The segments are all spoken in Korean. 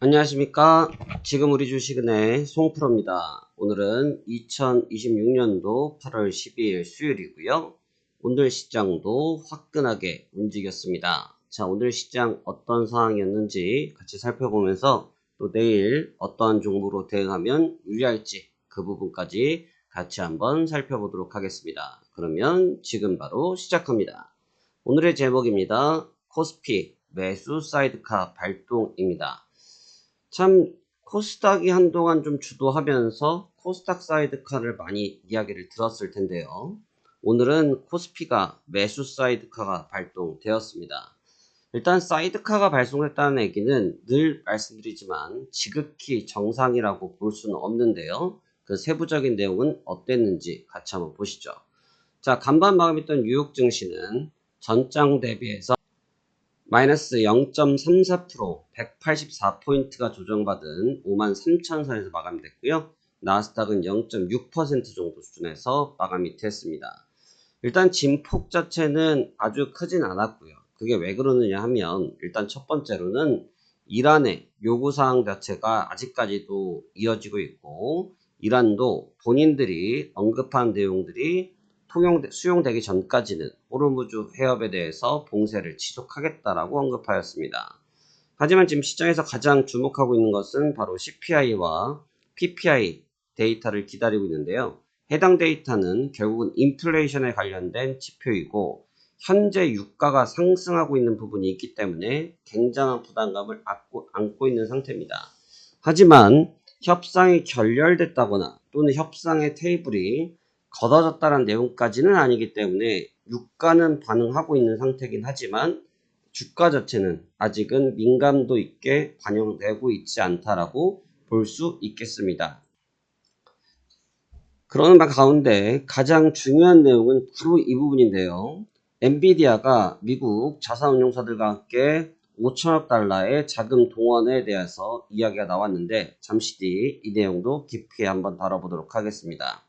안녕하십니까. 지금 우리 주식은의 송프로입니다. 오늘은 2026년도 8월 12일 수요일이고요. 오늘 시장도 화끈하게 움직였습니다. 자, 오늘 시장 어떤 상황이었는지 같이 살펴보면서 또 내일 어떠한 종목으로 대응하면 유리할지 그 부분까지 같이 한번 살펴보도록 하겠습니다. 그러면 지금 바로 시작합니다. 오늘의 제목입니다. 코스피 매수 사이드카 발동입니다. 참 코스닥이 한동안 좀 주도하면서 코스닥 사이드카를 많이 이야기를 들었을 텐데요. 오늘은 코스피가 매수 사이드카가 발동되었습니다. 일단 사이드카가 발송됐다는 얘기는 늘 말씀드리지만 지극히 정상이라고 볼 수는 없는데요. 그 세부적인 내용은 어땠는지 같이 한번 보시죠. 자, 간밤 마감했던 뉴욕 증시는 전장 대비해서 마이너스 0.34%, 184포인트가 조정받은 53,000선에서 마감이 됐고요. 나스닥은 0.6% 정도 수준에서 마감이 됐습니다. 일단 진폭 자체는 아주 크진 않았고요. 그게 왜 그러느냐 하면 일단 첫 번째로는 이란의 요구사항 자체가 아직까지도 이어지고 있고 이란도 본인들이 언급한 내용들이 수용되기 전까지는 호르무즈 해협에 대해서 봉쇄를 지속하겠다라고 언급하였습니다. 하지만 지금 시장에서 가장 주목하고 있는 것은 바로 CPI와 PPI 데이터를 기다리고 있는데요. 해당 데이터는 결국은 인플레이션에 관련된 지표이고 현재 유가가 상승하고 있는 부분이 있기 때문에 굉장한 부담감을 안고 있는 상태입니다. 하지만 협상이 결렬됐다거나 또는 협상의 테이블이 걷어졌다는 내용까지는 아니기 때문에 유가는 반응하고 있는 상태이긴 하지만 주가 자체는 아직은 민감도 있게 반영되고 있지 않다라고 볼 수 있겠습니다. 그러는 가운데 가장 중요한 내용은 바로 이 부분인데요. 엔비디아가 미국 자산운용사들과 함께 5천억 달러의 자금 동원에 대해서 이야기가 나왔는데 잠시 뒤 이 내용도 깊이 한번 다뤄보도록 하겠습니다.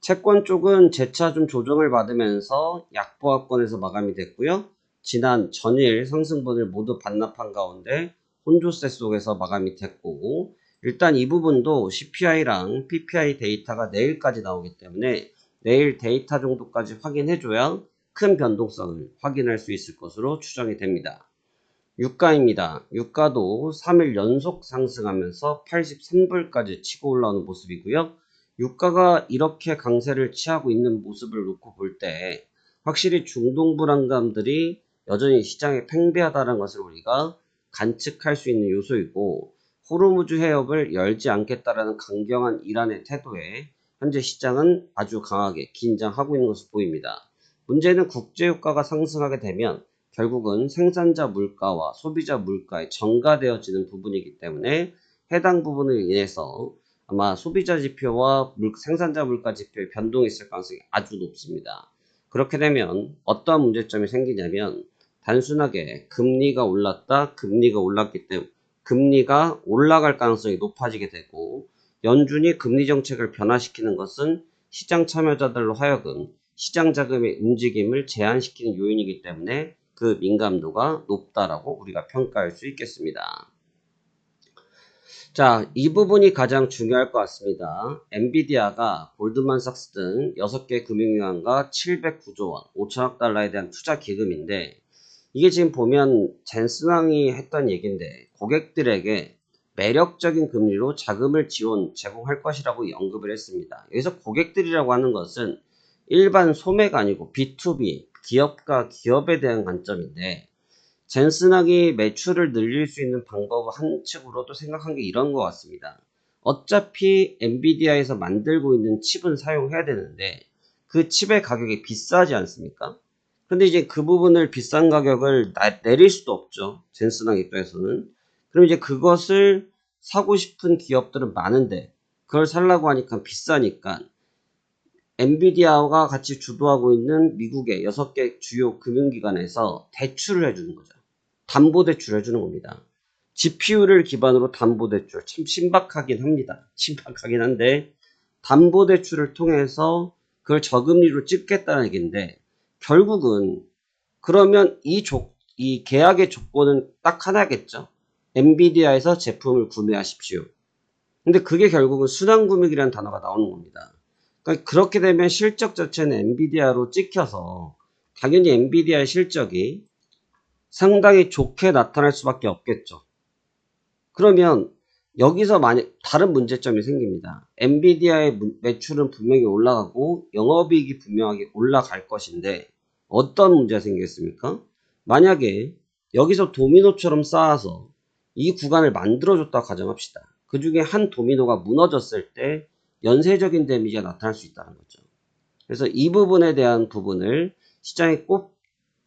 채권 쪽은 재차 좀 조정을 받으면서 약보합권에서 마감이 됐고요. 지난 전일 상승분을 모두 반납한 가운데 혼조세 속에서 마감이 됐고 일단 이 부분도 CPI랑 PPI 데이터가 내일까지 나오기 때문에 내일 데이터 정도까지 확인해줘야 큰 변동성을 확인할 수 있을 것으로 추정이 됩니다. 유가입니다. 유가도 3일 연속 상승하면서 83불까지 치고 올라오는 모습이고요. 유가가 이렇게 강세를 취하고 있는 모습을 놓고 볼 때 확실히 중동 불안감들이 여전히 시장에 팽배하다는 것을 우리가 관측할 수 있는 요소이고 호르무즈 해협을 열지 않겠다라는 강경한 이란의 태도에 현재 시장은 아주 강하게 긴장하고 있는 것으로 보입니다. 문제는 국제유가가 상승하게 되면 결국은 생산자 물가와 소비자 물가에 전가되어지는 부분이기 때문에 해당 부분을 인해서 아마 소비자 지표와 생산자 물가 지표의 변동이 있을 가능성이 아주 높습니다. 그렇게 되면 어떠한 문제점이 생기냐면 단순하게 금리가 올랐다, 금리가 올랐기 때문에 금리가 올라갈 가능성이 높아지게 되고 연준이 금리 정책을 변화시키는 것은 시장 참여자들로 하여금 시장 자금의 움직임을 제한시키는 요인이기 때문에 그 민감도가 높다라고 우리가 평가할 수 있겠습니다. 자, 이 부분이 가장 중요할 것 같습니다. 엔비디아가 골드만삭스 등 6개 금융기관과 709조 원, 5천억 달러에 대한 투자 기금인데 이게 지금 보면 젠슨왕이 했던 얘기인데 고객들에게 매력적인 금리로 자금을 제공할 것이라고 언급을 했습니다. 여기서 고객들이라고 하는 것은 일반 소매가 아니고 B2B, 기업과 기업에 대한 관점인데 젠슨학이 매출을 늘릴 수 있는 방법 한 측으로도 생각한 게 이런 것 같습니다. 어차피 엔비디아에서 만들고 있는 칩은 사용해야 되는데 그 칩의 가격이 비싸지 않습니까? 근데 이제 그 부분을 비싼 가격을 내릴 수도 없죠. 젠슨학 입장에서는. 그럼 이제 그것을 사고 싶은 기업들은 많은데 그걸 살라고 하니까 비싸니까 엔비디아와 같이 주도하고 있는 미국의 6개 주요 금융기관에서 대출을 해주는 거죠. 담보대출 해주는 겁니다. GPU를 기반으로 담보대출, 참 신박하긴 합니다. 신박하긴 한데 담보대출을 통해서 그걸 저금리로 찍겠다는 얘기인데 결국은 그러면 이 계약의 조건은 딱 하나겠죠. 엔비디아에서 제품을 구매하십시오. 근데 그게 결국은 순환금액이라는 단어가 나오는 겁니다. 그러니까 그렇게 되면 실적 자체는 엔비디아로 찍혀서 당연히 엔비디아의 실적이 상당히 좋게 나타날 수밖에 없겠죠. 그러면 여기서 만약 다른 문제점이 생깁니다. 엔비디아의 매출은 분명히 올라가고 영업이익이 분명하게 올라갈 것인데 어떤 문제가 생기겠습니까? 만약에 여기서 도미노처럼 쌓아서 이 구간을 만들어줬다고 가정합시다. 그 중에 한 도미노가 무너졌을 때 연쇄적인 데미지가 나타날 수 있다는 거죠. 그래서 이 부분에 대한 부분을 시장이 꼭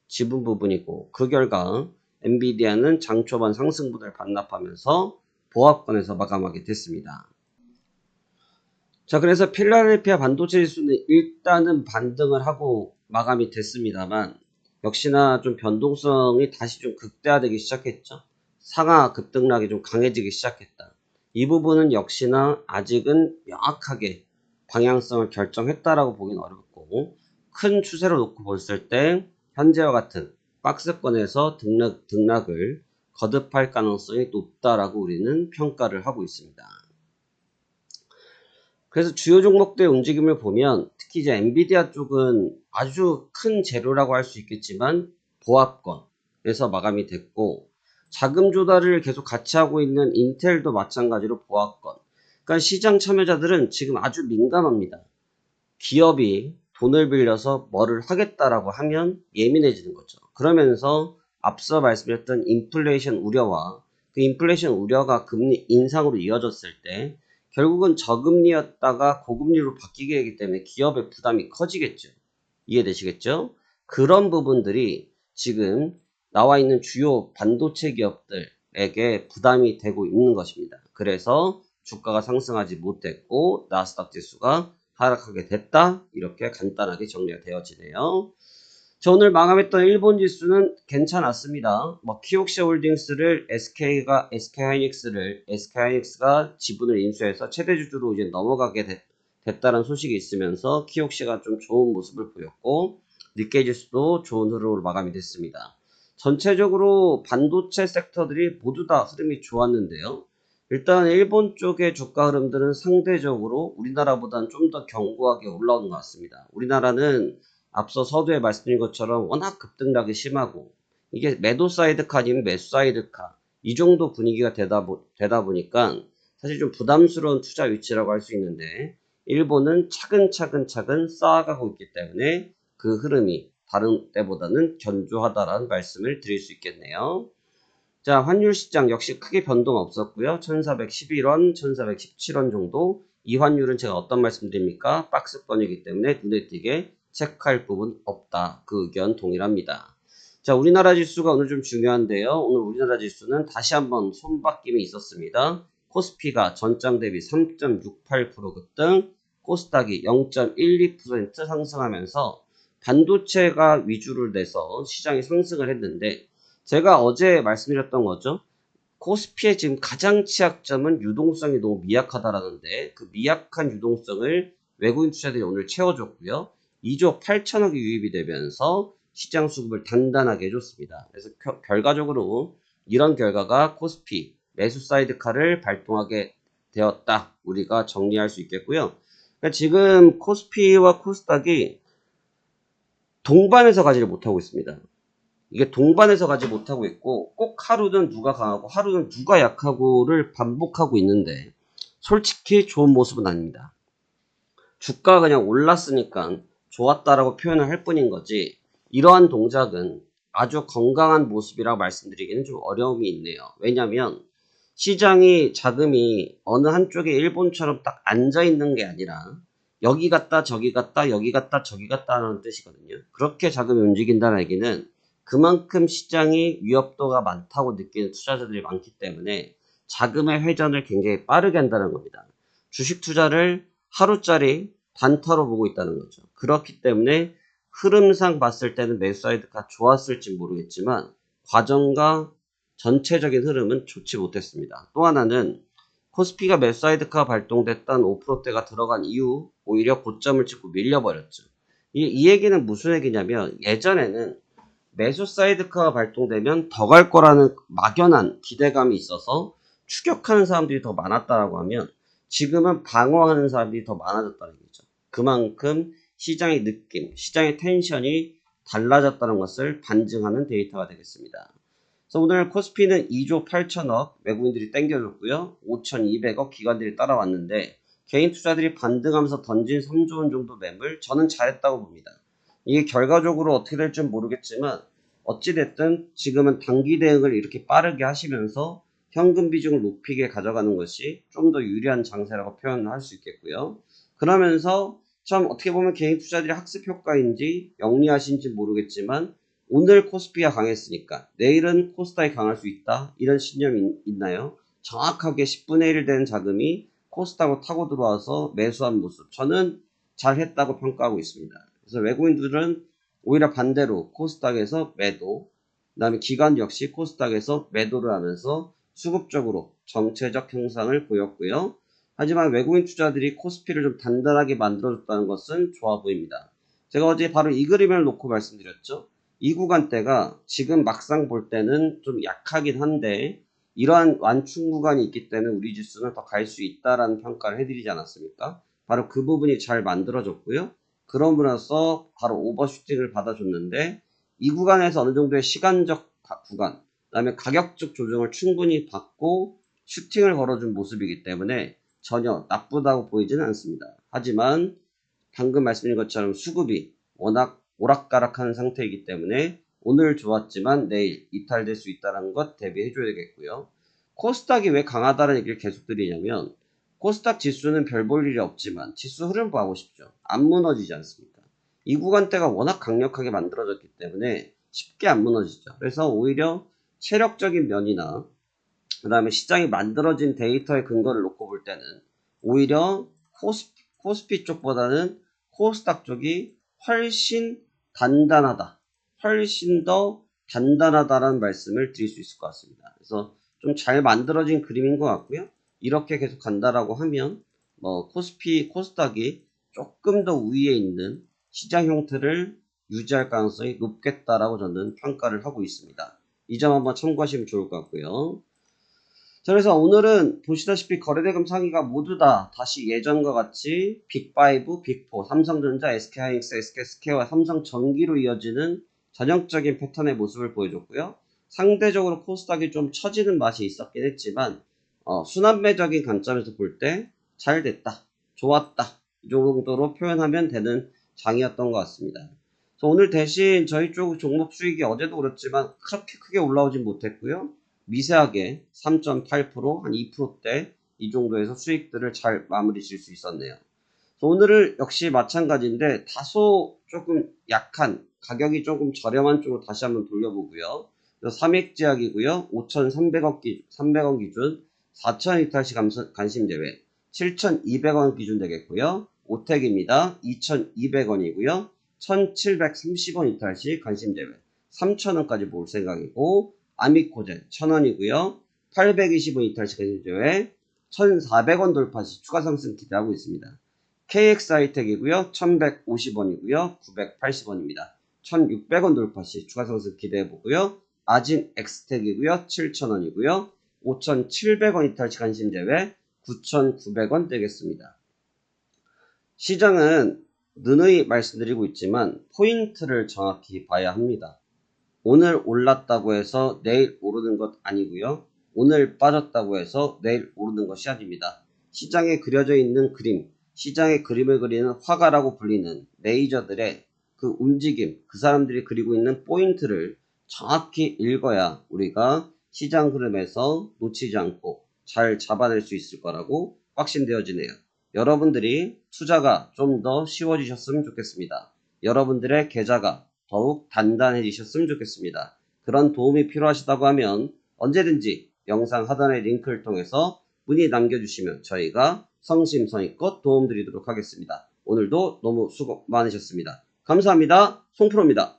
집은 부분이고 그 결과 엔비디아는 장 초반 상승분을 반납하면서 보합권에서 마감하게 됐습니다. 자, 그래서 필라델피아 반도체 지수는 일단은 반등을 하고 마감이 됐습니다만 역시나 좀 변동성이 다시 좀 극대화되기 시작했죠. 상하 급등락이 좀 강해지기 시작했다. 이 부분은 역시나 아직은 명확하게 방향성을 결정했다라고 보기는 어렵고 큰 추세로 놓고 봤을 때 현재와 같은 박스권에서 등락을 거듭할 가능성이 높다라고 우리는 평가를 하고 있습니다. 그래서 주요 종목들의 움직임을 보면 특히 이제 엔비디아 쪽은 아주 큰 재료라고 할 수 있겠지만 보합권에서 마감이 됐고 자금 조달을 계속 같이 하고 있는 인텔도 마찬가지로 보합권. 그러니까 시장 참여자들은 지금 아주 민감합니다. 기업이 돈을 빌려서 뭐를 하겠다라고 하면 예민해지는 거죠. 그러면서 앞서 말씀드렸던 인플레이션 우려와 그 인플레이션 우려가 금리 인상으로 이어졌을 때 결국은 저금리였다가 고금리로 바뀌게 되기 때문에 기업의 부담이 커지겠죠. 이해되시겠죠? 그런 부분들이 지금 나와 있는 주요 반도체 기업들에게 부담이 되고 있는 것입니다. 그래서 주가가 상승하지 못했고 나스닥 지수가 하락하게 됐다. 이렇게 간단하게 정리가 되어지네요. 저 오늘 마감했던 일본 지수는 괜찮았습니다. 키옥시 홀딩스를 SK하이닉스가 지분을 인수해서 최대 주주로 이제 넘어가게 됐다는 소식이 있으면서 키옥시가 좀 좋은 모습을 보였고 니케이 지수도 좋은 흐름으로 마감이 됐습니다. 전체적으로 반도체 섹터들이 모두 다 흐름이 좋았는데요. 일단 일본 쪽의 주가 흐름들은 상대적으로 우리나라보다는 좀 더 견고하게 올라오는 것 같습니다. 우리나라는 앞서 서두에 말씀드린 것처럼 워낙 급등락이 심하고 이게 매도 사이드카 아니면 매수 사이드카 이 정도 분위기가 되다 보니까 사실 좀 부담스러운 투자 위치라고 할 수 있는데 일본은 차근차근 쌓아가고 있기 때문에 그 흐름이 다른 때보다는 견조하다라는 말씀을 드릴 수 있겠네요. 자, 환율 시장 역시 크게 변동 없었고요. 1411원, 1417원 정도. 이 환율은 제가 어떤 말씀 드립니까? 박스권이기 때문에 눈에 띄게 체크할 부분 없다. 그 의견 동일합니다. 자, 우리나라 지수가 오늘 좀 중요한데요. 오늘 우리나라 지수는 다시 한번 손바뀜이 있었습니다. 코스피가 전장 대비 3.68% 급등, 코스닥이 0.12% 상승하면서 반도체가 위주를 내서 시장이 상승을 했는데 제가 어제 말씀드렸던 거죠. 코스피의 지금 가장 취약점은 유동성이 너무 미약하다라는데 그 미약한 유동성을 외국인 투자들이 오늘 채워줬고요. 2조 8천억이 유입이 되면서 시장 수급을 단단하게 해줬습니다. 그래서 결과적으로 이런 결과가 코스피 매수 사이드카를 발동하게 되었다. 우리가 정리할 수 있겠고요. 그러니까 지금 코스피와 코스닥이 동반해서 가지를 못하고 있습니다. 이게 동반해서 가지 못하고 있고 꼭 하루는 누가 강하고 하루는 누가 약하고를 반복하고 있는데 솔직히 좋은 모습은 아닙니다. 주가가 그냥 올랐으니까 좋았다라고 표현을 할 뿐인 거지 이러한 동작은 아주 건강한 모습이라고 말씀드리기는 좀 어려움이 있네요. 왜냐하면 시장이 자금이 어느 한쪽에 일본처럼 딱 앉아있는 게 아니라 여기 갔다 저기 갔다 여기 갔다 저기 갔다 하는 뜻이거든요. 그렇게 자금이 움직인다는 얘기는 그만큼 시장이 위협도가 많다고 느끼는 투자자들이 많기 때문에 자금의 회전을 굉장히 빠르게 한다는 겁니다. 주식 투자를 하루짜리 단타로 보고 있다는 거죠. 그렇기 때문에 흐름상 봤을 때는 매수 사이드가 좋았을지 모르겠지만 과정과 전체적인 흐름은 좋지 못했습니다. 또 하나는 코스피가 매수 사이드가 발동됐던 5%대가 들어간 이후 오히려 고점을 찍고 밀려버렸죠. 이 얘기는 무슨 얘기냐면 예전에는 매수 사이드카가 발동되면 더 갈 거라는 막연한 기대감이 있어서 추격하는 사람들이 더 많았다라고 하면 지금은 방어하는 사람들이 더 많아졌다는 얘기죠. 그만큼 시장의 느낌, 시장의 텐션이 달라졌다는 것을 반증하는 데이터가 되겠습니다. 그래서 오늘 코스피는 2조 8천억 외국인들이 땡겨줬고요. 5,200억 기관들이 따라왔는데 개인 투자들이 반등하면서 던진 3조 원 정도 매물 저는 잘했다고 봅니다. 이게 결과적으로 어떻게 될지 모르겠지만 어찌됐든 지금은 단기 대응을 이렇게 빠르게 하시면서 현금 비중을 높이게 가져가는 것이 좀 더 유리한 장세라고 표현을 할 수 있겠고요. 그러면서 참 어떻게 보면 개인 투자들이 학습 효과인지 영리하신지 모르겠지만 오늘 코스피가 강했으니까 내일은 코스닥이 강할 수 있다 이런 신념이 있나요? 정확하게 10분의 1 되는 자금이 코스닥으로 타고 들어와서 매수한 모습 저는 잘했다고 평가하고 있습니다. 그래서 외국인들은 오히려 반대로 코스닥에서 매도, 그 다음에 기관 역시 코스닥에서 매도를 하면서 수급적으로 정체적 형상을 보였고요. 하지만 외국인 투자들이 코스피를 좀 단단하게 만들어줬다는 것은 좋아 보입니다. 제가 어제 바로 이 그림을 놓고 말씀드렸죠. 이 구간대가 지금 막상 볼 때는 좀 약하긴 한데 이러한 완충 구간이 있기 때문에 우리 지수는 더 갈 수 있다라는 평가를 해드리지 않았습니까? 바로 그 부분이 잘 만들어졌고요. 그럼으로써 바로 오버슈팅을 받아줬는데 이 구간에서 어느 정도의 시간적 구간, 그 다음에 가격적 조정을 충분히 받고 슈팅을 걸어준 모습이기 때문에 전혀 나쁘다고 보이지는 않습니다. 하지만 방금 말씀드린 것처럼 수급이 워낙 오락가락한 상태이기 때문에 오늘 좋았지만 내일 이탈될 수 있다는 것 대비해 줘야 되겠고요. 코스닥이 왜 강하다는 얘기를 계속 드리냐면 코스닥 지수는 별 볼 일이 없지만 지수 흐름 봐보십시오. 안 무너지지 않습니까? 이 구간대가 워낙 강력하게 만들어졌기 때문에 쉽게 안 무너지죠. 그래서 오히려 체력적인 면이나 그 다음에 시장이 만들어진 데이터의 근거를 놓고 볼 때는 오히려 코스피 쪽보다는 코스닥 쪽이 훨씬 단단하다. 훨씬 더 단단하다라는 말씀을 드릴 수 있을 것 같습니다. 그래서 좀 잘 만들어진 그림인 것 같고요. 이렇게 계속 간다라고 하면 코스닥이 조금 더 위에 있는 시장 형태를 유지할 가능성이 높겠다라고 저는 평가를 하고 있습니다. 이 점 한번 참고하시면 좋을 것 같고요. 자, 그래서 오늘은 보시다시피 거래대금 상위가 모두 다 다시 예전과 같이 빅5, 빅4, 삼성전자, SK하이닉스, SK스퀘어와 삼성전기로 이어지는 전형적인 패턴의 모습을 보여줬고요. 상대적으로 코스닥이 좀 처지는 맛이 있었긴 했지만 순환매적인 관점에서 볼 때 잘 됐다, 좋았다 이 정도로 표현하면 되는 장이었던 것 같습니다. 그래서 오늘 대신 저희 쪽 종목 수익이 어제도 그렇지만 그렇게 크게 올라오진 못했고요. 미세하게 3.8%, 한 2%대 이 정도에서 수익들을 잘 마무리 질 수 있었네요. 오늘은 역시 마찬가지인데 다소 조금 약한 가격이 조금 저렴한 쪽으로 다시 한번 돌려보고요. 3액제약이고요. 5,300원 300원 기준 4,000원 이탈시 관심 제외 7,200원 기준 되겠고요. 오텍입니다. 2,200원이고요. 1,730원 이탈시 관심 제외 3,000원까지 볼 생각이고 아미코젠 1,000원이고요. 820원 이탈시 관심 제외 1,400원 돌파시 추가 상승 기대하고 있습니다. KX하이텍이고요. 1150원이고요. 980원입니다. 1600원 돌파시 추가 상승 기대해보고요. 아진 엑스텍이고요. 7000원이고요. 5700원 이탈시 관심 제외 9900원 되겠습니다. 시장은 느느이 말씀드리고 있지만 포인트를 정확히 봐야 합니다. 오늘 올랐다고 해서 내일 오르는 것 아니고요. 오늘 빠졌다고 해서 내일 오르는 것이 아닙니다. 시장에 그려져 있는 그림, 시장의 그림을 그리는 화가라고 불리는 레이저들의 그 움직임, 그 사람들이 그리고 있는 포인트를 정확히 읽어야 우리가 시장 흐름에서 놓치지 않고 잘 잡아낼 수 있을 거라고 확신되어지네요. 여러분들이 투자가 좀 더 쉬워지셨으면 좋겠습니다. 여러분들의 계좌가 더욱 단단해지셨으면 좋겠습니다. 그런 도움이 필요하시다고 하면 언제든지 영상 하단의 링크를 통해서 문의 남겨주시면 저희가 성심성의껏 도움드리도록 하겠습니다. 오늘도 너무 수고 많으셨습니다. 감사합니다. 송프로입니다.